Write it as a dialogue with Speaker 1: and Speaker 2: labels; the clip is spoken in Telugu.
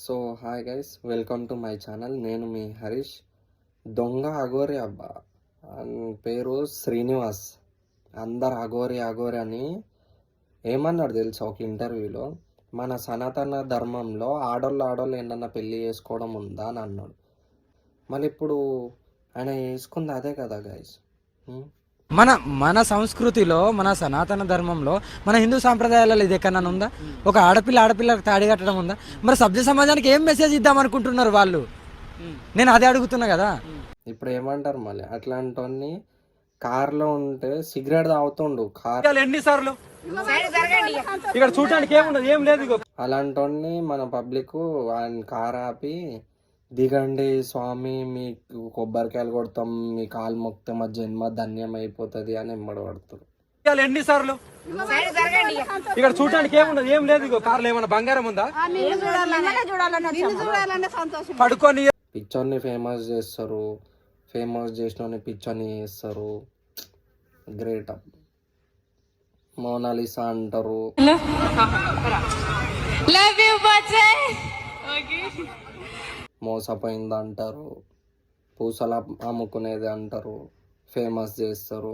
Speaker 1: So hi guys, welcome to my channel. నేను మీ హరీష్. దొంగ అఘోరి అబ్బా పేరు శ్రీనివాస్. అందరు అఘోరి అఘోరి అని ఏమన్నాడు తెలుసా ఒక ఇంటర్వ్యూలో, మన సనాతన ధర్మంలో ఆడోళ్ళు ఏంటన్నా పెళ్ళి చేసుకోవడం ఉందా అని అన్నాడు. మళ్ళీ ఇప్పుడు ఆయన చేసుకుంది అదే కదా గైస్.
Speaker 2: మన మన సంస్కృతిలో, మన సనాతన ధర్మంలో, మన హిందూ సాంప్రదాయాలలో ఇది ఎక్కడన్నా ఉందా? ఒక ఆడపిల్లకు తాడి కట్టడం ఉందా? మరి సభ్య సమాజానికి ఏం మెసేజ్ ఇద్దాం అనుకుంటున్నారు వాళ్ళు? నేను అదే అడుగుతున్నా కదా.
Speaker 1: ఇప్పుడు ఏమంటారు మళ్ళీ అట్లాంటి కార్లో ఉంటే సిగరెట్ తాగుతుండు. కార్
Speaker 2: ఎన్నిసార్లు ఇక్కడ చూడడానికి ఏముండదు, ఏం లేదు.
Speaker 1: అలాంటి మన పబ్లిక్ ఆయన కార్ ఆపి, దిగండి స్వామి, మీకు కొబ్బరికాయలు కొడతాం, మీ కాలు మొక్కితే మా జన్మ ధన్యం అయిపోతుంది అని ఎమ్మడబడతారు.
Speaker 2: ఎన్నిసార్లు ఇక్కడ చూడడానికి ఏముండదు, ఏం లేదు. కార్లో ఏమన్నా బంగారం ఉందా? పడుకొని
Speaker 1: పిచ్చోన్ని ఫేమస్ చేస్తారు, ఫేమస్ చేసిన పిచ్చోన్ని చేస్తారు. Great up. మోనాలిసా అంటారు, మోసపోయింది అంటారు, పూసలు అమ్ముకునేది అంటారు, ఫేమస్ చేస్తారు.